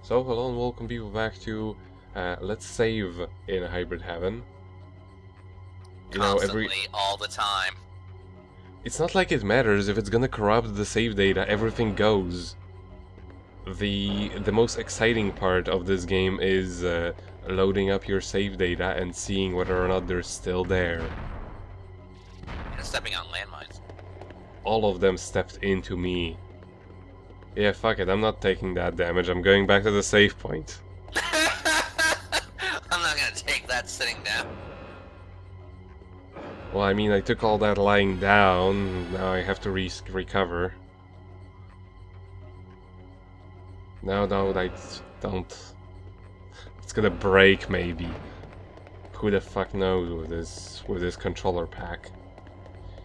So hello and welcome people back to Let's Save in Hybrid Heaven. You know, Constantly, all the time. it's not like it matters if it's gonna corrupt the save data, everything goes. The most exciting part of this game is loading up your save data and seeing whether or not they're still there. And stepping on landmines. All of them stepped into me. Yeah, fuck it, I'm not taking that damage, I'm going back to the save point. I'm not gonna take that sitting down. Well, I mean, I took all that lying down, now I have to recover. No, I don't. It's gonna break, maybe. Who the fuck knows with this controller pack?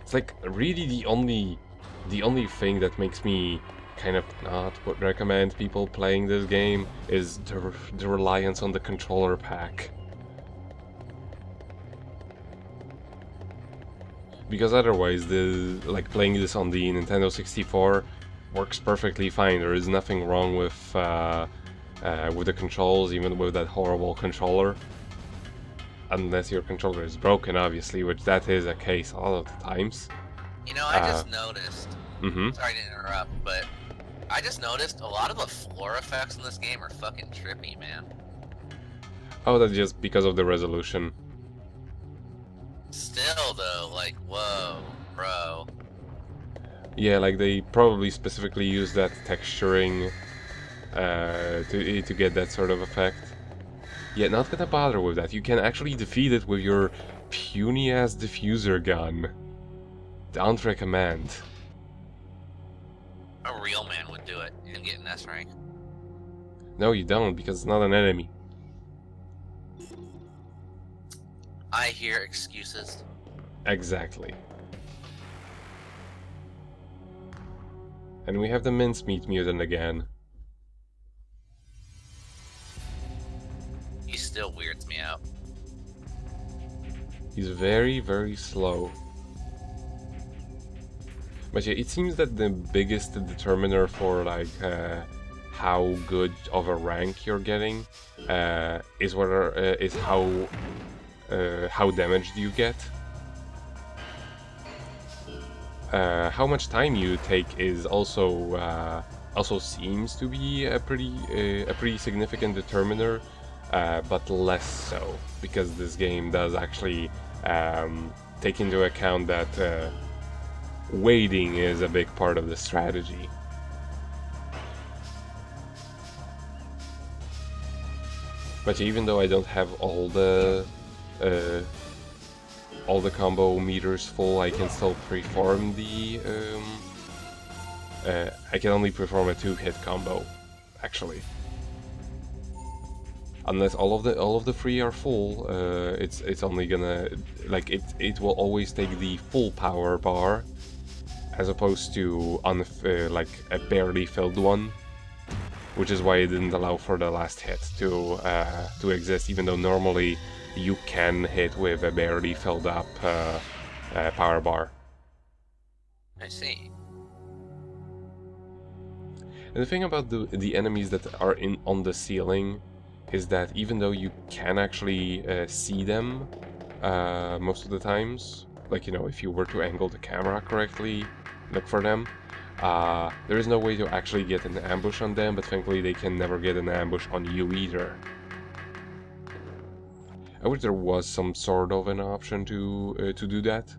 It's like really the only thing that makes me kind of not recommend people playing this game is the reliance on the controller pack. Because otherwise, playing this on the Nintendo 64 works perfectly fine. There is nothing wrong with the controls, even with that horrible controller. Unless your controller is broken, obviously, which that is a case a lot of the times. You know, I just noticed. Mm-hmm. Sorry to interrupt, but I just noticed a lot of the floor effects in this game are fucking trippy, man. Oh, that's just because of the resolution. Still, though, like, whoa, bro. Yeah, like they probably specifically use that texturing to get that sort of effect. Yeah, not gonna bother with that. You can actually defeat it with your puny-ass diffuser gun. Don't recommend. A real man would do it and get an S rank. No, you don't, because it's not an enemy. I hear excuses. Exactly. And we have the mincemeat mutant again. He still weirds me out. He's very, very slow. But yeah, it seems that the biggest determiner for like how good of a rank you're getting is whether is how damaged you get. How much time you take is also seems to be a pretty significant determiner, but less so because this game does actually take into account that waiting is a big part of the strategy. But even though I don't have all the combo meters full, I can still perform the I can only perform a 2-hit combo, actually. Unless all of the 3 are full, it's only gonna it will always take the full power bar, as opposed to like a barely filled one, which is why it didn't allow for the last hit to exist, even though normally you can hit with a barely filled up power bar. I see. And the thing about the enemies that are on the ceiling is that even though you can actually see them most of the times, like, you know, if you were to angle the camera correctly, look for them, there is no way to actually get an ambush on them, but thankfully they can never get an ambush on you either. I wish there was some sort of an option to do that.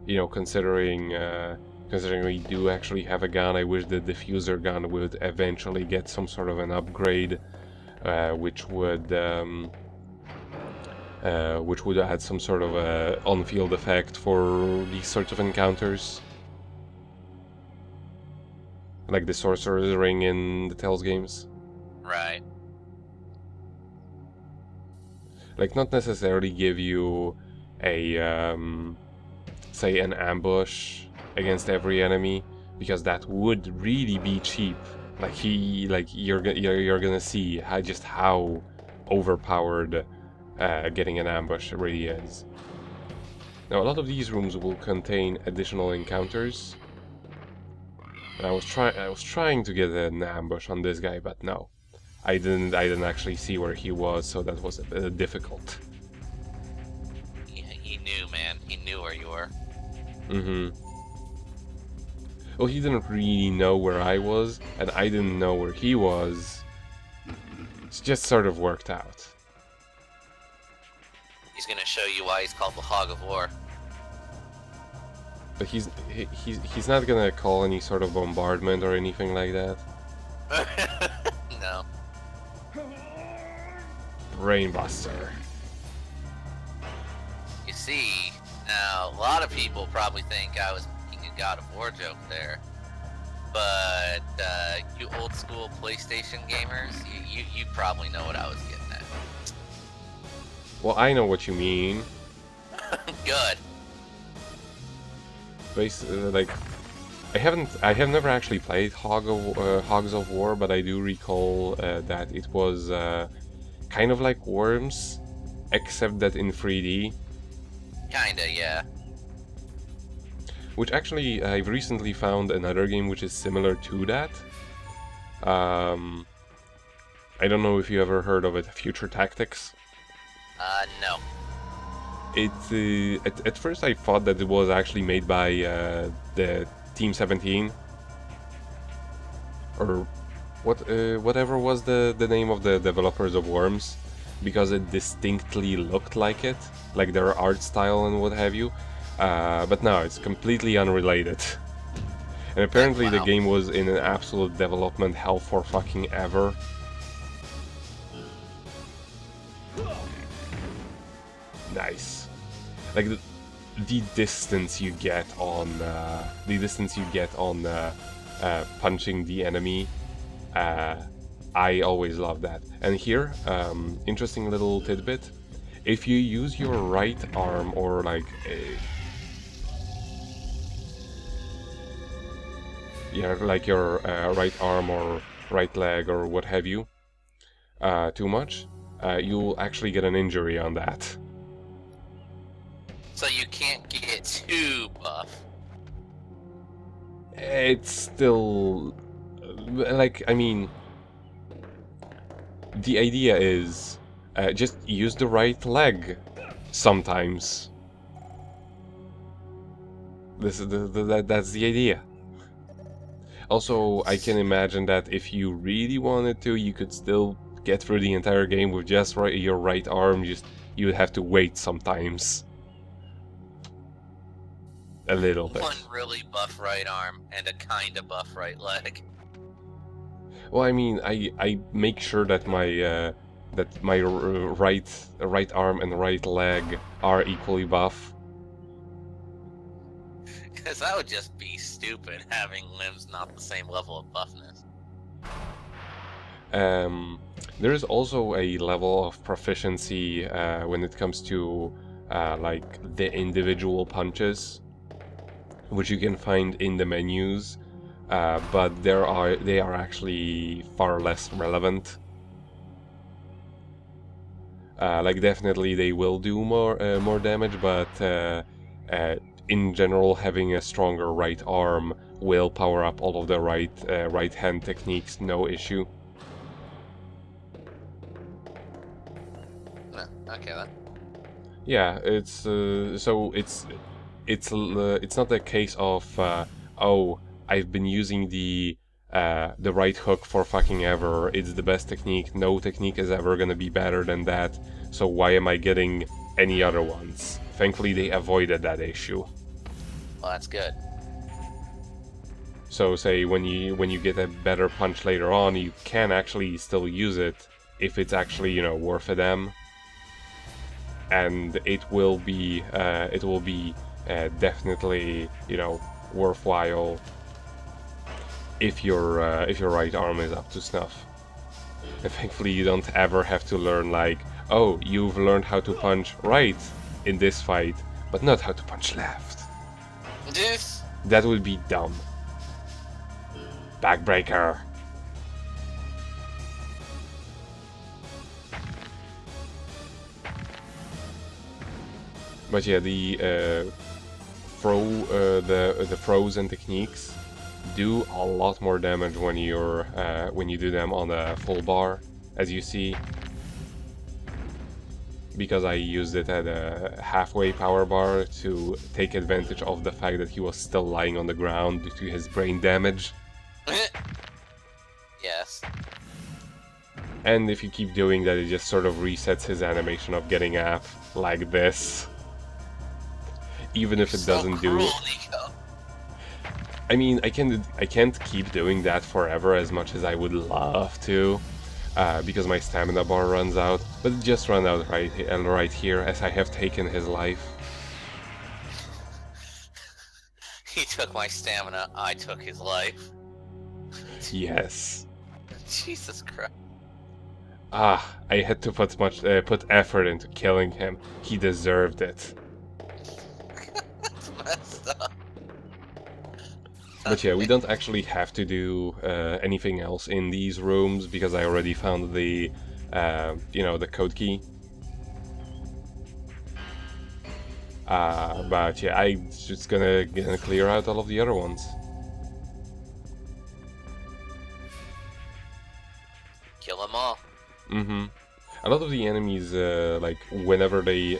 You know, considering we do actually have a gun, I wish the diffuser gun would eventually get some sort of an upgrade, which would add some sort of a on-field effect for these sorts of encounters, like the Sorcerer's Ring in the Tales games. Right. Like, not necessarily give you a say an ambush against every enemy, because that would really be cheap. Like you're gonna see how overpowered getting an ambush really is. Now, a lot of these rooms will contain additional encounters, And I was trying to get an ambush on this guy, but no. I didn't actually see where he was, so that was a bit difficult. He knew, man. He knew where you were. Mm-hmm. Well, he didn't really know where I was, and I didn't know where he was. It just sort of worked out. He's gonna show you why he's called the Hog of War. But he's not gonna call any sort of bombardment or anything like that. No. Brainbuster. You see, now a lot of people probably think I was making a God of War joke there, but you old school PlayStation gamers, you probably know what I was getting at. Well, I know what you mean. Good. Like, I have never actually played Hogs of War, but I do recall that it was kind of like Worms, except that in 3D. Kinda, yeah. Which actually, I've recently found another game which is similar to that. I don't know if you ever heard of it, Future Tactics. No. At first I thought that it was actually made by the Team 17, or whatever was the name of the developers of Worms, because it distinctly looked like it, like their art style and what have you. But no, it's completely unrelated. And apparently the game was in an absolute development hell for fucking ever. Nice. Like the distance you get on punching the enemy, I always love that. And here, interesting little tidbit: if you use your right arm or like your right arm or right leg or what have you, too much, you'll actually get an injury on that. So you can't get too buff. It's still like, I mean, the idea is just use the right leg sometimes. That's the idea. Also, I can imagine that if you really wanted to, you could still get through the entire game with just your right arm. You would have to wait sometimes. A little bit. One really buff right arm and a kinda buff right leg. Well, I mean, I make sure that my right arm and right leg are equally buff. Because that would just be stupid, having limbs not the same level of buffness. There is also a level of proficiency when it comes to like the individual punches, which you can find in the menus, but they are actually far less relevant. Like, definitely they will do more damage, but in general, having a stronger right arm will power up all of the right hand techniques, no issue. Okay then. Yeah, it's so it's not a case of oh, I've been using the right hook for fucking ever. It's the best technique. No technique is ever gonna be better than that. So why am I getting any other ones? Thankfully, they avoided that issue. Well, that's good. So say when you get a better punch later on, you can actually still use it if it's actually, you know, worth a damn. And it will be definitely, you know, worthwhile if your right arm is up to snuff. And thankfully you don't ever have to learn like, oh, you've learned how to punch right in this fight, but not how to punch left. This? That would be dumb. Backbreaker. But yeah, the throws and techniques, do a lot more damage when you do them on a full bar, as you see. Because I used it at a halfway power bar to take advantage of the fact that he was still lying on the ground due to his brain damage. Yes. And if you keep doing that, it just sort of resets his animation of getting up like this. Even if it doesn't do... Nico. I mean, I can't keep doing that forever as much as I would love to. Because my stamina bar runs out, but it just ran out right here as I have taken his life. He took my stamina, I took his life. Yes. Jesus Christ. I had to put effort into killing him. He deserved it. That's messed up. But yeah, we don't actually have to do anything else in these rooms because I already found the, the code key. But yeah, I'm just gonna clear out all of the other ones. Kill them all. Mm-hmm. A lot of the enemies, like, whenever they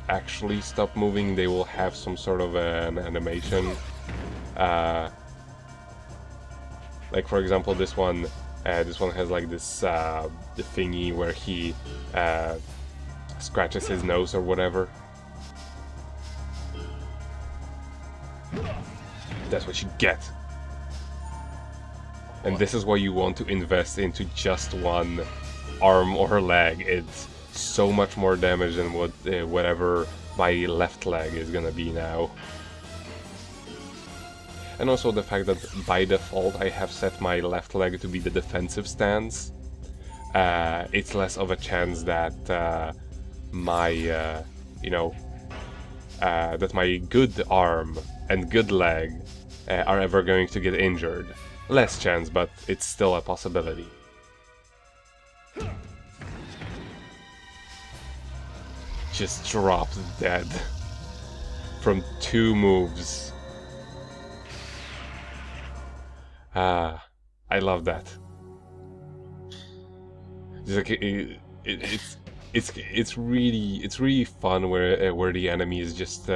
actually stop moving, they will have some sort of an animation. Like, for example, this one has like this the thingy where he scratches his nose or whatever. That's what you get. And this is why you want to invest into just one arm or leg. It's so much more damage than whatever my left leg is gonna be now. And also the fact that by default I have set my left leg to be the defensive stance. It's less of a chance that my good arm and good leg are ever going to get injured. Less chance, but it's still a possibility. Just dropped dead from 2 moves. I love that. It's really fun where the enemy is just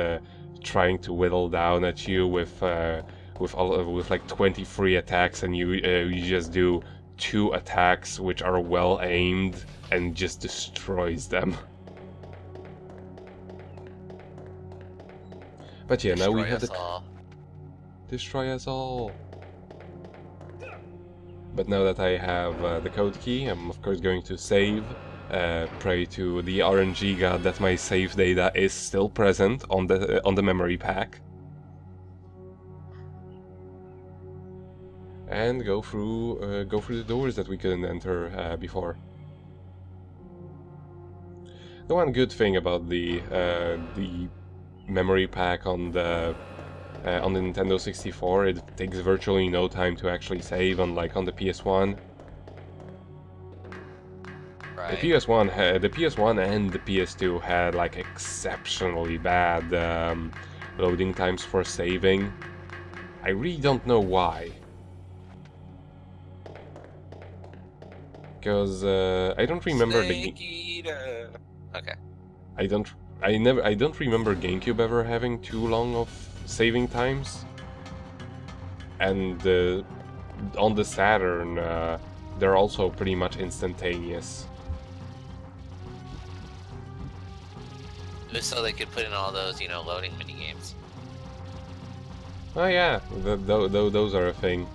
trying to whittle down at you with like 23 attacks, and you just do 2 attacks which are well aimed and just destroys them. But yeah, now we have the destroy us all. But now that I have the code key, I'm of course going to save. Pray to the RNG god that my save data is still present on the memory pack. And go through the doors that we couldn't enter before. The one good thing about the memory pack on the Nintendo 64, it takes virtually no time to actually save, unlike on the PS1. Right. The PS1 and the PS2 had like exceptionally bad loading times for saving. I really don't know why. Because I don't remember Okay. I don't remember GameCube ever having too long of saving times. And on the Saturn, they're also pretty much instantaneous. Just so they could put in all those, loading minigames. Oh yeah, those are a thing.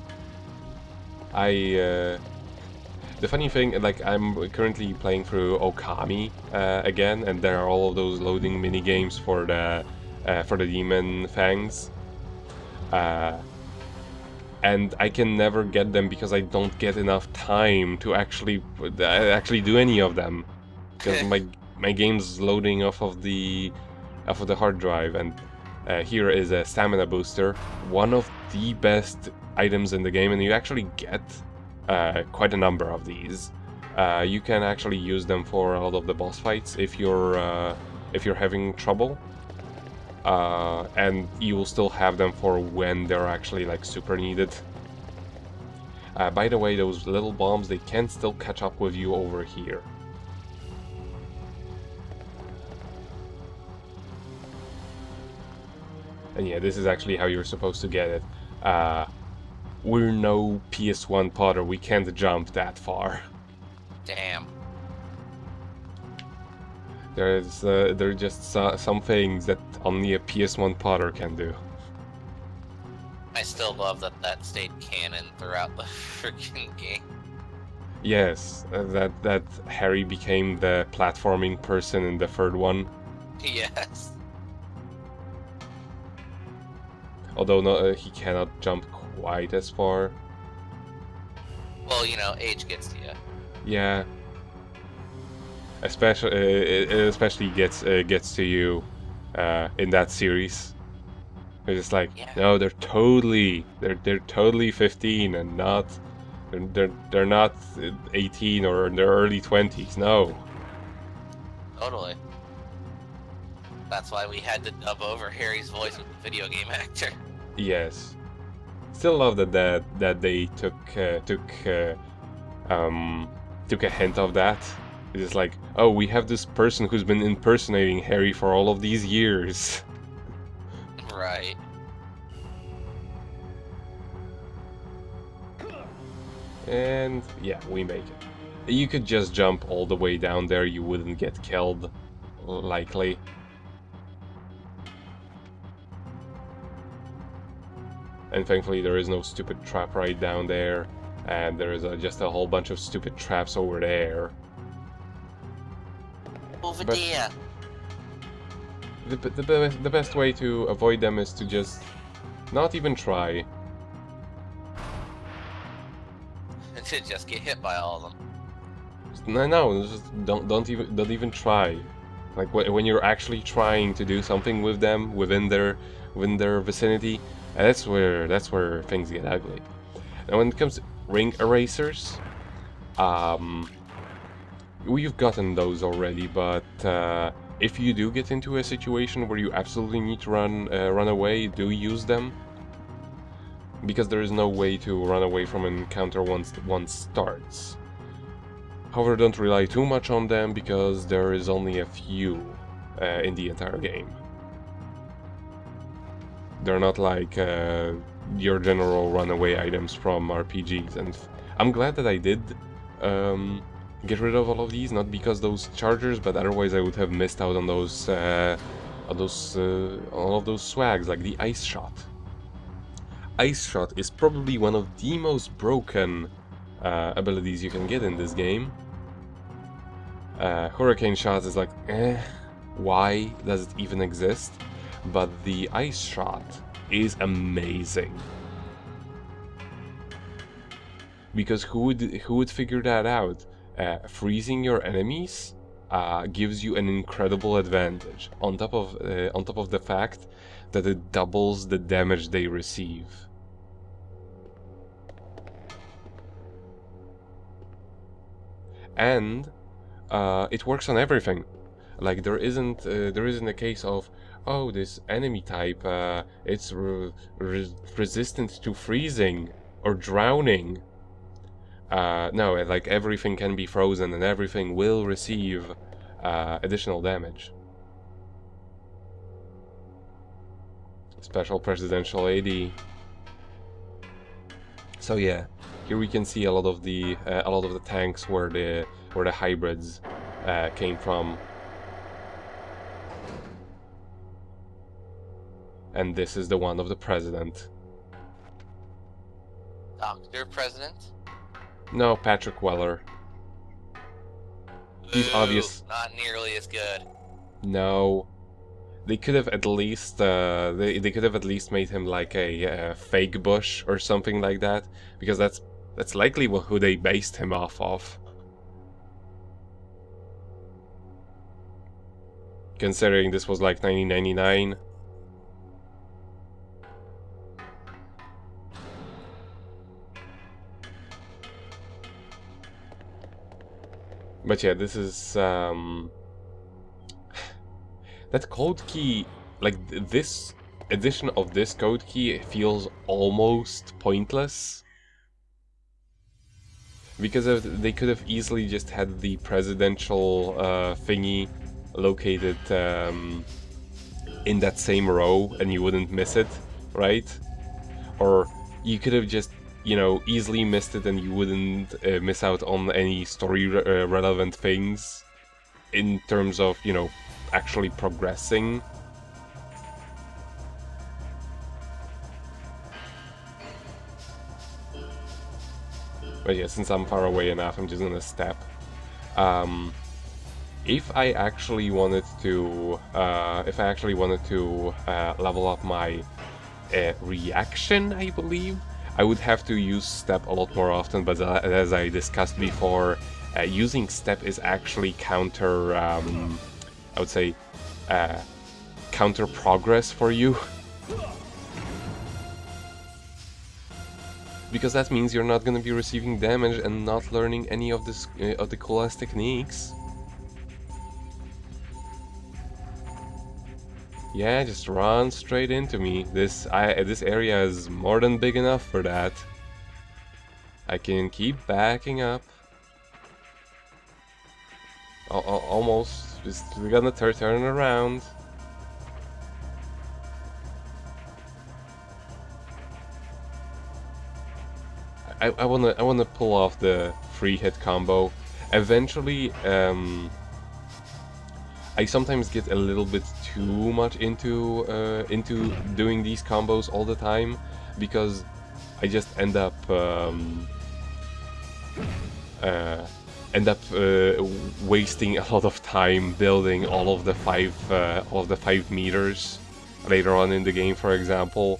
The funny thing, like, I'm currently playing through Okami again, and there are all of those loading mini games for the Demon Fangs, and I can never get them because I don't get enough time to actually do any of them, because my game's loading off of the hard drive. And here is a stamina booster, one of the best items in the game, and you actually get quite a number of these. You can actually use them for a lot of the boss fights if you're having trouble, and you will still have them for when they're actually like super needed. By the way, those little bombs, they can still catch up with you over here. And yeah, this is actually how you're supposed to get it. We're no PS1 Potter, we can't jump that far. Damn. There are just some things that only a PS1 Potter can do. I still love that stayed canon throughout the freaking game. Yes, that Harry became the platforming person in the third one. Yes. Although no, he cannot jump quite as far. Well, you know, age gets to you. Yeah. Especially it especially gets to you in that series. It's just like, Yeah. no, they're totally 15 and not they're not 18 or in their early 20s. No. Totally. That's why we had to dub over Harry's voice with the video game actor. Yes. Still love that they took a hint of that. It's just like, oh, we have this person who's been impersonating Harry for all of these years. Right. And yeah, we make it. You could just jump all the way down there, you wouldn't get killed, likely. And thankfully there is no stupid trap right down there, and there is just a whole bunch of stupid traps over there. Over But- there. The best way to avoid them is to just not even try. To just get hit by all of them. No, just don't even try. Like when you're actually trying to do something with them within their vicinity, that's where things get ugly. And when it comes to ring erasers, we've gotten those already, but if you do get into a situation where you absolutely need to run away, do use them. Because there is no way to run away from an encounter once one starts. However, don't rely too much on them because there is only a few in the entire game. They're not like your general runaway items from RPGs, and I'm glad that I did get rid of all of these, not because those chargers, but otherwise I would have missed out on those all of those swags, like the Ice Shot. Ice Shot is probably one of the most broken abilities you can get in this game. Hurricane Shot is like, why does it even exist? But the Ice Shot is amazing. Because who would figure that out? Freezing your enemies gives you an incredible advantage on top of the fact that it doubles the damage they receive. And it works on everything. Like there isn't a case of, oh, this enemy type it's resistant to freezing or drowning. No, like everything can be frozen and everything will receive additional damage. Special Presidential AD. So yeah, here we can see a lot of the tanks where the hybrids came from. And this is the one of the president. Dr. President? No, Patrick Weller. He's Ooh, obvious. Not nearly as good. No. They could have at least they could have at least made him like a fake Bush or something like that, because that's likely who they based him off of. Considering this was like 1999. But yeah, this is that code key, like this edition of this code key feels almost pointless. Because they could have easily just had the presidential thingy located in that same row and you wouldn't miss it, right? Or you could have just, you know, easily missed it and you wouldn't miss out on any story relevant things in terms of, you know, actually progressing. But yeah, since I'm far away enough, I'm just gonna step. If I actually wanted to, level up my reaction, I believe I would have to use step a lot more often. But as I discussed before, using step is actually counter, I would say, counter progress for you. Because that means you're not gonna be receiving damage and not learning any of this of the coolest techniques. Yeah, just run straight into me. This area is more than big enough for that. I can keep backing up. Almost. Just we're gonna turn around. I wanna pull off the free hit combo. Eventually, I sometimes get a little bit too much into doing these combos all the time because I just end up wasting a lot of time building all of the 5 meters later on in the game, for example,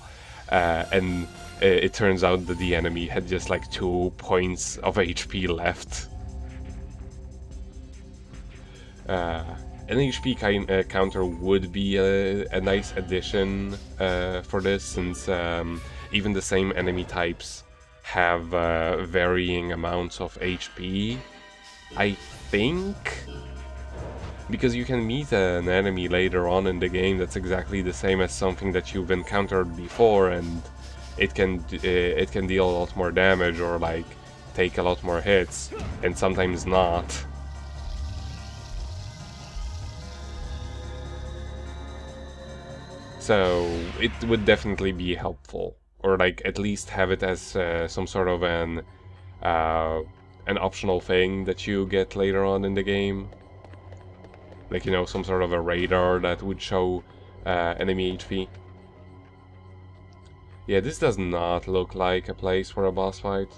and it turns out that the enemy had just like 2 points of HP left. An HP counter would be a nice addition for this, since even the same enemy types have varying amounts of HP, I think. Because you can meet an enemy later on in the game that's exactly the same as something that you've encountered before, and it can deal a lot more damage or like take a lot more hits, and sometimes not. So it would definitely be helpful, or like at least have it as some sort of an optional thing that you get later on in the game. Like, you know, some sort of a radar that would show enemy HP. Yeah, this does not look like a place for a boss fight.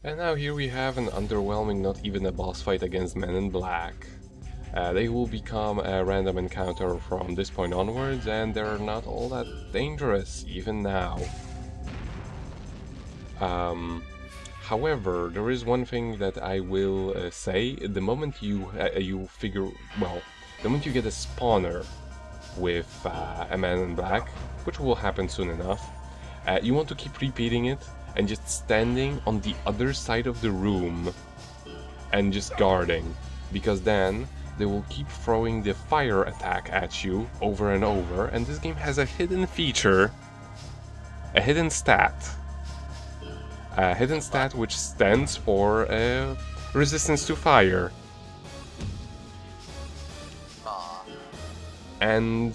And now here we have an underwhelming, not even a boss fight against Men in Black. They will become a random encounter from this point onwards, and they're not all that dangerous, even now. However, there is one thing that I will say. The moment you the moment you get a spawner with a Man in Black, which will happen soon enough, you want to keep repeating it and just standing on the other side of the room and just guarding, because then they will keep throwing the fire attack at you over and over, and this game has a hidden feature, a hidden stat. A hidden stat which stands for resistance to fire. And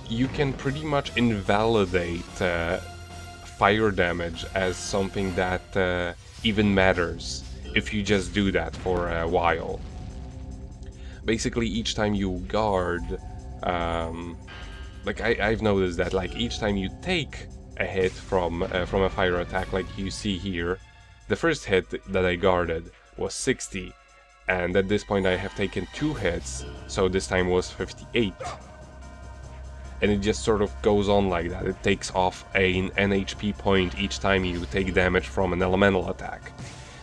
you can pretty much invalidate fire damage as something that even matters if you just do that for a while. Basically, each time you guard, like I've noticed that, like each time you take a hit from a fire attack, like you see here, the first hit that I guarded was 60, and at this point I have taken 2 hits, so this time was 58. And it just sort of goes on like that. It takes off an HP point each time you take damage from an elemental attack.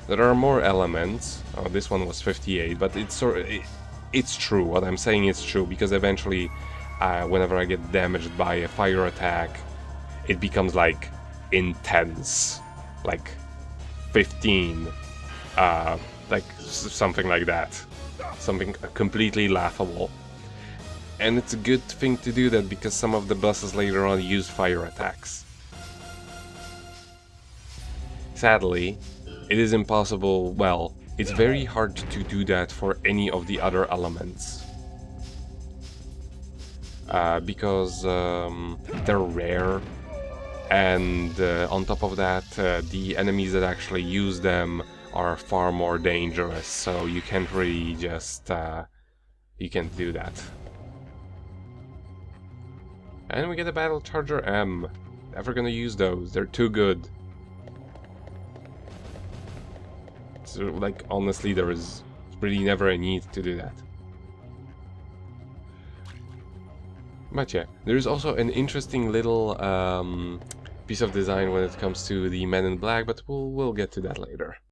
There are more elements. Oh, this one was 58, but it's true. What I'm saying is true, because eventually, whenever I get damaged by a fire attack, it becomes like intense, like 15, like something like that, something completely laughable. And it's a good thing to do that, because some of the bosses later on use fire attacks. Sadly, it is impossible, well, it's very hard to do that for any of the other elements. Because they're rare, and on top of that, the enemies that actually use them are far more dangerous, so you can't really just, you can't do that. And we get a Battle Charger M. Never gonna use those, they're too good. So, like, honestly, there is really never a need to do that. But yeah, there's also an interesting little piece of design when it comes to the Men in Black, but we'll get to that later.